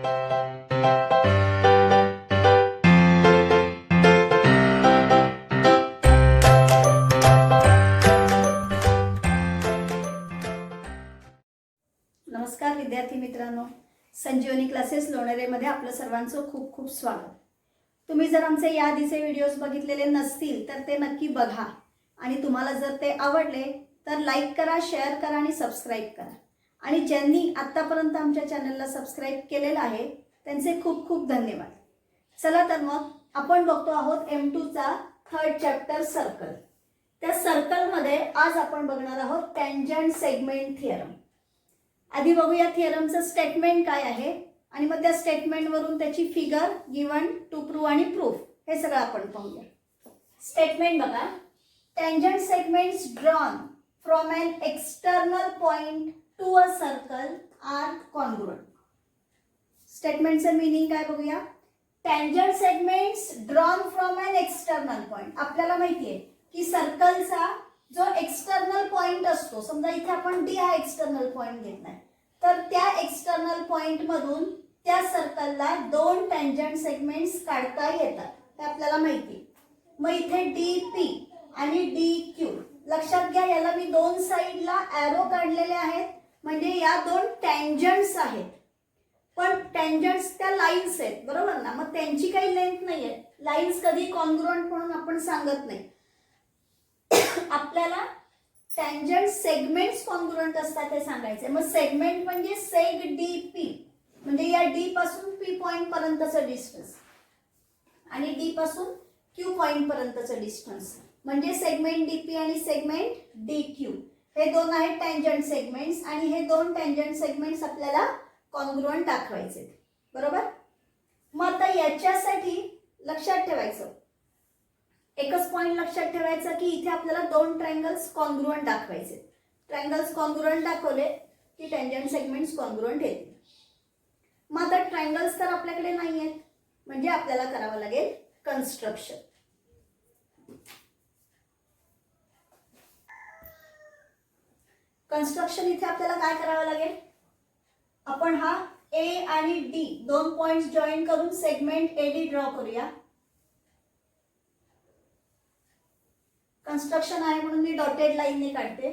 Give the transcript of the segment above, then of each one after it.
नमस्कार विद्यार्थी मित्रांनो, संजीवनी क्लासेस लोणेरेमध्ये आपलं सर्वांचं खूप खूप स्वागत. तुम्ही जर आमचे याआधीचे व्हिडिओज बघितलेले नसतील तर ते नक्की बघा आणि तुम्हाला जर ते आवडले तर लाईक करा, शेअर करा आणि सबस्क्राईब करा. आणि ज्यांनी आत्तापर्यंत आमच्या चॅनलला सबस्क्राईब केलेलं आहे त्यांचे खूप खूप धन्यवाद. चला तर मग आपण बघतो आहोत M2चा 3rd चॅप्टर सर्कल. त्या सर्कलमध्ये आज आपण बघणार आहोत टँजंट सेगमेंट थिअरम. आधी बघूया थिअरमचं स्टेटमेंट काय आहे आणि मग त्या स्टेटमेंटवरून त्याची फिगर, गिवन, टू प्रूव्ह आणि प्रूफ हे सगळं आपण पाहूया. स्टेटमेंट बघा. Tangent segments drawn from an external point to a circle are congruent. स्टेटमेंटचं मीनिंग काय बघूया. Tangent segments drawn from an external point. आपल्याला माहिती आहे की सर्कलचा जो एक्सटर्नल पॉइंट असतो, समजा इथे आपण डी हा एक्सटर्नल पॉइंट घेतलाय, तर त्या एक्सटर्नल पॉइंट मधून त्या सर्कलला दोन टँजंट सेगमेंट्स काढता येतात हे आपल्याला माहिती. मग इथे डी पी आणि डी क्यू लक्षात घ्या. याला मी दोन साइडला एरो काढलेले आहेत म्हणजे या दोन टँजंट्स आहेत. पण टँजंट्स त्या लाईन्स आहेत, बरोबर ना. मग त्यांची काही लेंथ नाही आहे. लाईन्स कधी कॉन्ग्रुएंट म्हणून आपण सांगत नाही. आपल्याला टँजंट सेगमेंट्स कॉन्ग्रुएंट असतात हे सांगायचे. मग सेगमेंट म्हणजे सेग डी पी म्हणजे या डी पासून पी पॉइंट पर्यंतचं डिस्टन्स आणि डी पासून क्यू पॉइंट पर्यंतचं डिस्टन्स म्हणजे सेगमेंट डी पी आणि सेगमेंट डी क्यू हे दोन आहेत टँजंट सेगमेंट्स. आणि हे दोन टँजंट सेगमेंट्स आपल्याला कॉन्ग्रुएंट दाखवायचे, बरोबर. मग आता याच्यासाठी लक्षात ठेवायचं, एकच पॉइंट लक्षात ठेवायचा की इथे आपल्याला दोन ट्रायंगल्स कॉन्ग्रुएंट दाखवायचे. ट्रायंगल्स कॉन्ग्रुएंट दाखवले की टँजंट सेगमेंट्स कॉन्ग्रुएंट येतील. मग आता ट्रायंगल्स तर आपल्याकडे नाही आहेत म्हणजे आपल्याला करावं लागेल कन्स्ट्रक्शन. कन्स्ट्रक्शन इथे आपल्याला काय करावं लागेल. आपण हा ए आणि डी दोन पॉइंट्स जॉईन करून सेगमेंट एडी ड्रॉ करूया. कन्स्ट्रक्शन आहे म्हणून मी डॉटेड लाईनने काढते.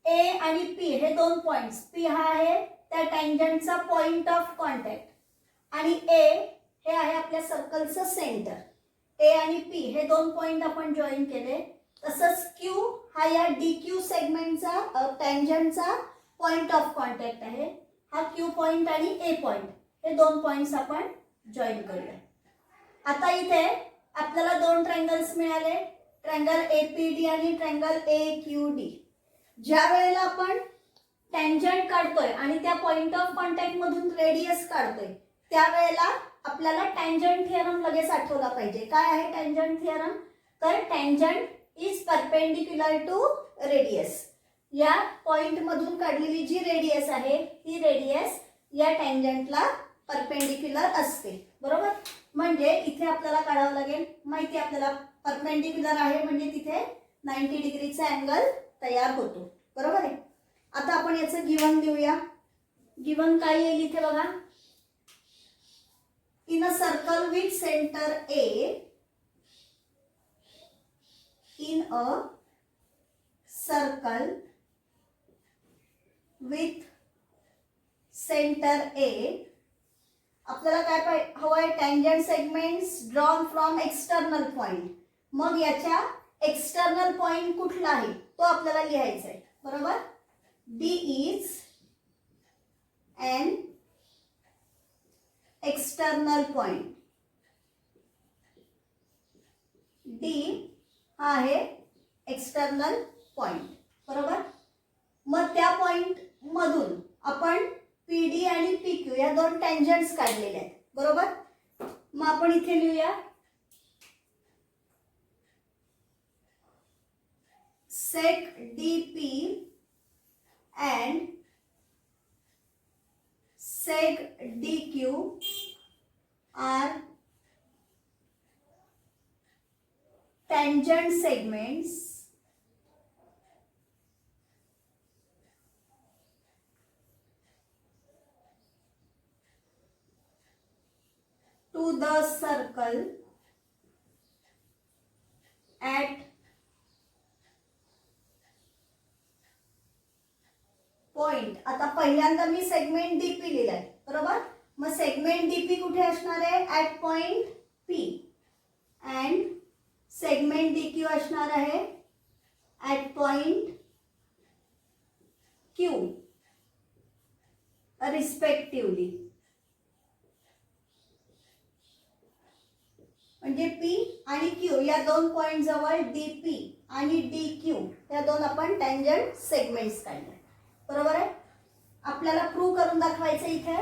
ए आणि पी हे दोन पॉइंट्स, पी हा आहे त्या टँजंटचा पॉइंट ऑफ कॉन्टॅक्ट आणि ए हे आहे आपल्या सर्कलचं सेंटर. ए आणि पी हे दोन पॉइंट आपण जॉईन केले. तसंच क्यू हा या डी क्यू सेगमेंटचा टँजंटचा पॉइंट ऑफ कॉन्टॅक्ट आहे. हा क्यू पॉइंट आणि ए पॉइंट हे दोन पॉइंट्स आपण जॉईन करूया. आता इथे आपल्याला दोन ट्रायंगल्स मिळाले, ट्रायंगल एपीडी आणि ट्रायंगल AQD. ज्या वेळेला आपण टँजंट काढतोय आणि त्या पॉइंट ऑफ कॉन्टॅक्ट मधून रेडियस काढतोय त्यावेळेला आपल्याला टँजंट थिअरम लगेच आठवला पाहिजे. काय आहे टँजंट थिअरम. तर tangent is perpendicular to radius. या पॉइंट मधून काढलेली जी रेडियस आहे ती रेडियस या टँजंटला परपेंडिक्युलर असते, बरोबर. म्हणजे इथे आपल्याला काढावं लागेल, माहिती आपल्याला परपेंडिक्युलर आहे म्हणजे तिथे 90 डिग्रीचा अँगल तयार होतो, बरोबर आहे. आता आपण याचं गिवन देऊया. गिवन काय येईल इथे बघा. In a circle with centre A, in a circle with centre A आपल्याला काय हवंय. Tangent segments drawn from external point. मग याच्या एक्सटर्नल पॉइंट कुठला आहे तो आपल्याला लिहायचा आहे, बरोबर. D is an external point. D हा आहे एक्सटर्नल पॉइंट, बरोबर. मग त्या पॉइंट मधून आपण पीडी आणि पीक्यू या दोन टँजंट्स काढलेले आहेत, बरोबर. मग आपण इथे लिहूया seg DP and seg DQ are tangent segments to the circle at point. आता पहिल्यांदा मी सेगमेंट डीपी लिहिलाय बरोबर. मग सेगमेंट डीपी कुठे असणार आहे? At point P. And segment DQ असणार आहे ॲट पॉइंट क्यू रिस्पेक्टिवली. म्हणजे पी आणि क्यू या दोन पॉइंट जवळ डीपी आणि डी क्यू या दोन आपण टँजंट सेगमेंट्स काढले बरोबर आहे. आपल्याला प्रूव्ह करून दाखवायचं इथे.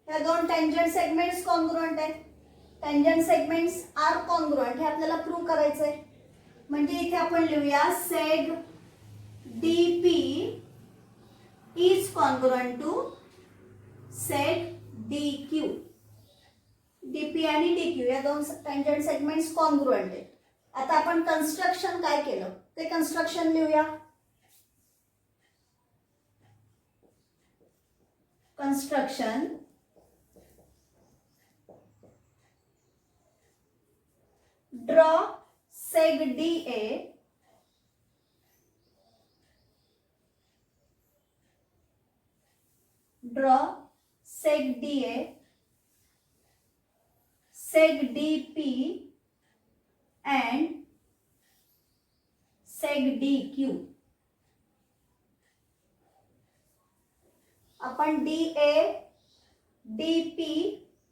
या दोन टँजंट सेगमेंट्स कॉन्ग्रुएंट आहेत. टँजंट सेगमेंट्स आर कॉन्ग्रुएंट हे आपल्याला प्रूव्ह करायचं आहे. म्हणजे इथे आपण लिहूया seg DP is congruent to seg DQ. DP आणि डीक्यू या दोन टँजंट सेगमेंट्स कॉन्ग्रुएंट आहेत. आता आपण कन्स्ट्रक्शन काय केलं ते कन्स्ट्रक्शन लिहूया. Construction draw seg DA draw seg DA seg DP and seg DQ. आपण DA DP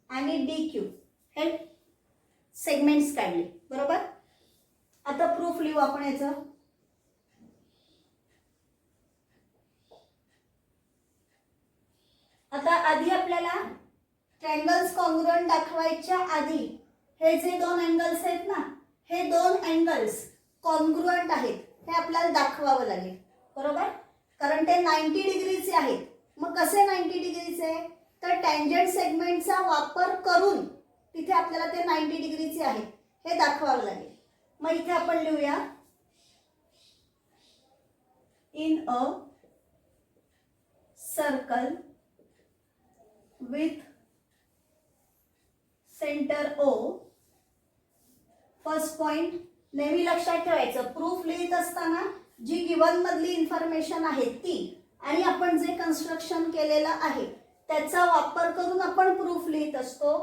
आणि DQ हे सेगमेंट्स काढले बरोबर. आता प्रूफ लिहू आपण याचं. आता आधी आपल्याला ट्रायंगल्स कॉन्ग्रुएंट दाखवायच्या आधी हे जे दोन अँगल्स आहेत ना हे दोन अँगल्स कॉन्ग्रुएंट आहेत हे आपल्याला दाखवावं लागेल बरोबर. कारण ते 90 डिग्रीचे आहेत. मग कसे 90 डिग्रीचे? तर टँजंट सेगमेंटचा वापर करून तिथे आपल्याला ते 90 डिग्रीचे आहेत हे दाखवावं लागेल. मग इथे आपण लिहूया in a circle with centre O. First point नेहमी लक्षात ठेवायचं प्रूफ लिहित असताना जी गिवन मधली इन्फॉर्मेशन आहे ती आणि आपण जे कन्स्ट्रक्शन केलेलं आहे त्याचा वापर करून आपण प्रूफ लिहित असतो.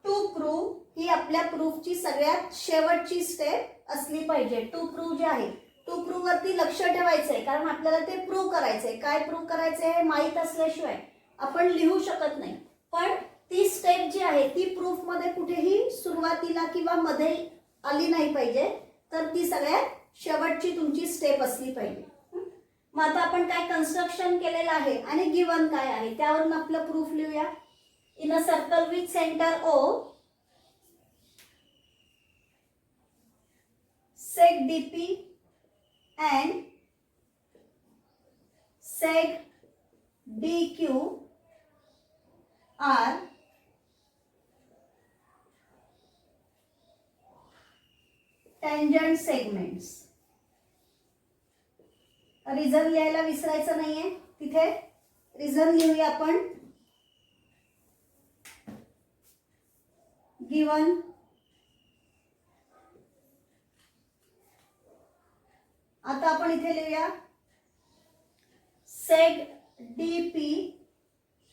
टू प्रूव्ह ही आपल्या प्रूफची सगळ्यात शेवटची स्टेप असली पाहिजे. टू प्रूव्ह जे आहे टू प्रूव्ह वरती लक्ष ठेवायचंय कारण आपल्याला ते प्रूव्ह करायचंय. काय प्रूव्ह करायचंय हे माहीत असल्याशिवाय आपण लिहू शकत नाही. पण ती स्टेप जी आहे ती प्रूफ मध्ये कुठेही सुरुवातीला किंवा मध्ये आली नाही पाहिजे. तर ती सगळ्यात शेवटची तुमची स्टेप असली पाहिजे. मग आता आपण काय कन्स्ट्रक्शन केलेलं आहे आणि गिवन काय आहे त्यावरून आपलं प्रूफ लिहूया. In a circle with centre O seg DP and seg DQ are tangent segments. Reason लिहायला विसरायचं नाहीये. तिथे रिझन लिहूया आपण. गिवन आता आपण इथे लिहूया seg DP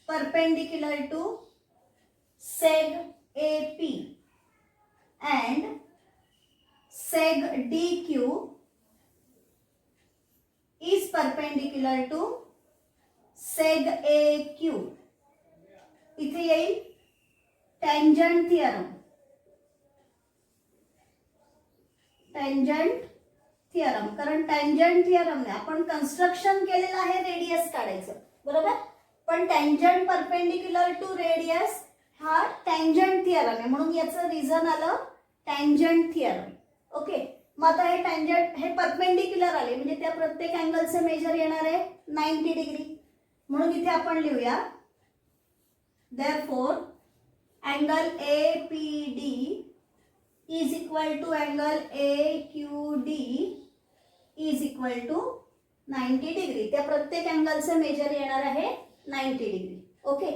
perpendicular to seg AP and seg DQ is perpendicular to seg AQ. इथे येईल टँजंट थिअरम. टँजंट थिअरम कारण टँजंट थिअरमने आपण कन्स्ट्रक्शन केलेलं आहे रेडियस काढायचं बरोबर. पण टँजंट परपेंडिक्युलर टू रेडियस हा टँजंट थिअरम आहे म्हणून याचं रिझन आलं टँजंट थिअरम. ओके. मग आता हे टँजंट हे परपेंडिक्युलर आले म्हणजे त्या प्रत्येक अँगलचे मेजर येणार आहे 90 डिग्री. म्हणून इथे आपण लिहूया therefore angle APD is equal to angle A Q D is equal to 90 degree. त्या प्रत्येक अँगलचं मेजर येणार आहे 90 डिग्री. ओके,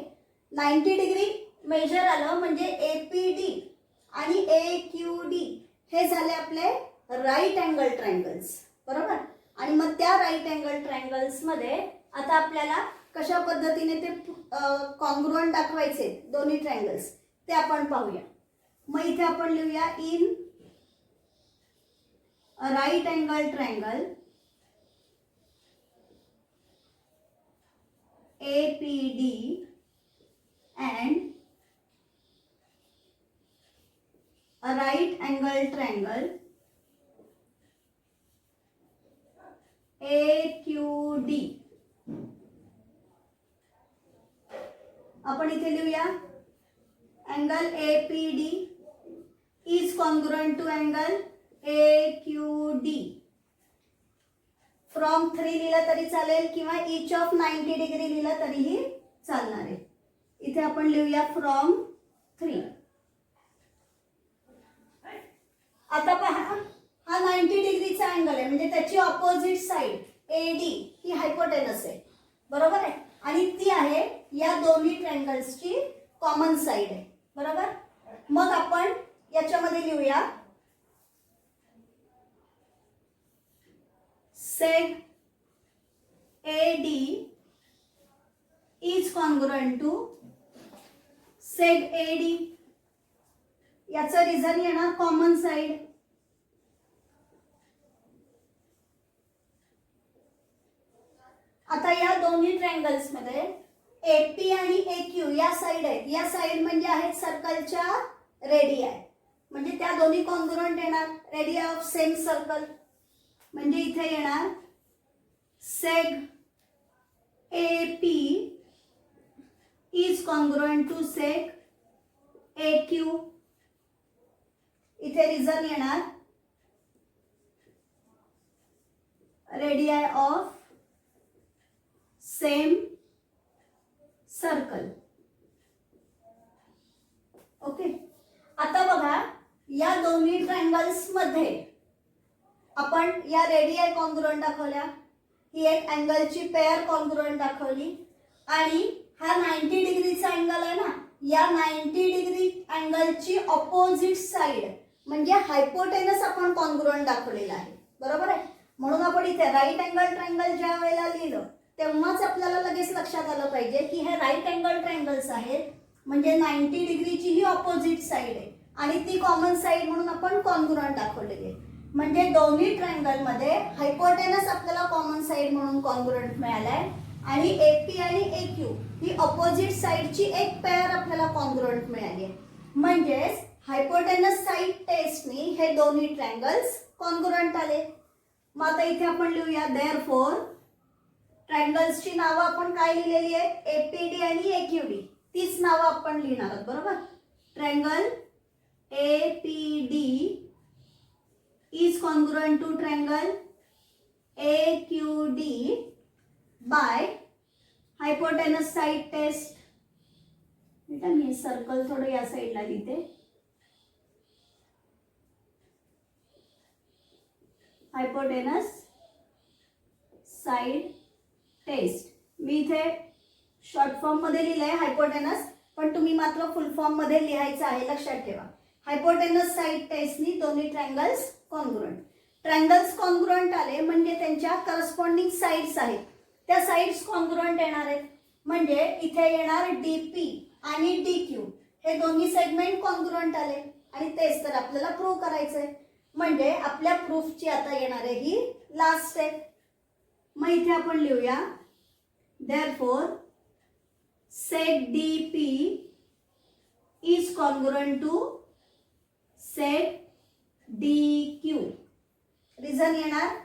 90 डिग्री मेजर आलं म्हणजे एपीडी आणि ए क्यू डी हे झाले आपले राईट अँगल ट्रायंगल्स. बरोबर. आणि मग त्या राईट अँगल ट्रायंगल्स मध्ये आता आपल्याला कशा पद्धतीने ते कॉन्ग्रुएंट दाखवायचे दोन्ही ट्रायंगल्स ते आपण पाहूया. मग इथे आपण लिहूया in right angle triangle APD and a right angle triangle AQD. आपण इथे लिहूया angle APD is congruent to angle AQD. From 3 लिहिलं तरी चालेल किंवा इच ऑफ 90 डिग्री लिहिलं तरीही चालणार आहे. इथे आपण लिहूया फ्रॉम 3. आता पहा हा 90 डिग्रीचा अँगल आहे म्हणजे त्याची ऑपोजिट साइड एडी ही हायपोटेनस आहे. बरोबर आहे. आणि ती आहे या दोन्ही ट्रायंगल्सची कॉमन साइड आहे. बरोबर. मग आपण याच्यामध्ये लिहूया seg AD is congruent to seg AD. याचं रिझन येणार कॉमन साइड. आता या दोन्ही ट्रायंगल्स मध्ये AP आणि AQ या साइड आहेत. या साइड म्हणजे आहेत सर्कलच्या रेडियाय म्हणजे त्या दोन्ही कॉन्ग्रुएंट येणार. रेडिया ऑफ सेम सर्कल म्हणजे इथे येणार seg AP is congruent to seg AQ. इथे रिझन येणार रेडियाय ऑफ सेम सर्कल. ओके. आता बघा या दोन्ही ट्रायंगल्स मध्ये आपण या रेडियाय कॉन्ग्रुएंट दाखवल्या. ही एक अँगलची पेअर कॉन्ग्रुएंट दाखवली आणि हा 90 डिग्रीचा अँगल आहे ना. या 90 डिग्री अँगलची ऑपोजिट साइड म्हणजे हायपोटेनस आपण कॉन्ग्रुएंट दाखवलेला आहे. बरोबर आहे. म्हणून आपण इथे राईट अँगल ट्रायंगल ज्या वेळेला लिहिलं तेव्हाच आपल्याला लगेच लक्षात आलं पाहिजे की हे राईट अँगल ट्रायंगल्स आहेत म्हणजे 90 डिग्रीची ही ऑपोजिट साइड आहे आणि ती कॉमन साइड म्हणून आपण कॉन्ग्रुएंट दाखवलेली आहे. म्हणजे दोन्ही ट्रायंगल मध्ये हायपोटेनस आपल्याला कॉमन साइड म्हणून कॉन्ग्रुएंट मिळालाय आणि AP आणि AQ ही ऑपोजिट साइडची एक पेअर आपल्याला कॉन्ग्रुएंट मिळाली आहे. म्हणजेच हायपोटेनस साइड टेस्टनी हे दोन्ही ट्रायंगल्स कॉन्ग्रुएंट आले. मग आता इथे आपण लिहूया देअरफॉर ट्रायंगल्सची नावं आपण काय लिहिलेली आहेत APD आणि AQD तीच नावं आपण लिहिणार आहोत. बरोबर. Triangle APD is congruent to triangle AQD by hypotenuse side test. बेटा मी सर्कल थोडं या साइडला लिहिते. हायपोटेनस साइड टेस्ट मी इथे शॉर्ट फॉर्म मध्ये लिहिलंय हायपोटेनस पण तुम्ही मात्र फुल फॉर्म मध्ये लिहायचं आहे. लक्षात ठेवा हायपोटेनस साइड टेस्टनी दोन्ही ट्रायंगल्स कॉन्ग्रुएंट. ट्रायंगल्स कॉन्ग्रुएंट आले म्हणजे त्यांच्या करस्पॉन्डिंग साइड्स आहेत त्या साइड्स कॉन्ग्रुएंट येणार आहेत. म्हणजे इथे येणार DP आणि DQ हे दोन्ही सेगमेंट कॉन्ग्रुएंट आले आणि तेच तर आपल्याला प्रूव्ह करायचंय. म्हणजे आपल्या प्रूफची आता येणार आहे ही लास्ट स्टेप. मग इथे आपण लिहूया therefore seg DP is congruent to seg DQ. Reason येणार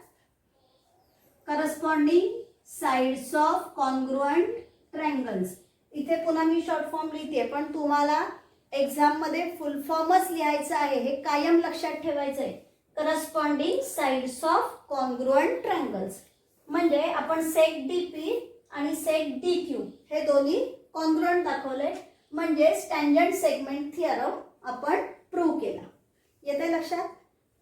corresponding sides of congruent triangles. इथे पुन्हा मी शॉर्ट फॉर्म लिहिते पण तुम्हाला एक्झाम मध्ये फुल फॉर्मच लिहायचं आहे. हे कायम लक्षात ठेवायचं आहे. Corresponding sides of congruent triangles म्हणजे आपण seg DP आणि seg DQ हे दोन्ही कॉन्ग्रुएंट दाखवले म्हणजे स्टँडर्ड सेगमेंट थिअरम आपण प्रूव्ह केला. येते लक्षात. लक्षात?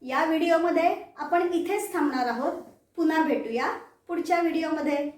या व्हिडिओमध्ये आपण इथेच थांबणार आहोत. पुन्हा भेटूया पुढच्या व्हिडिओमध्ये.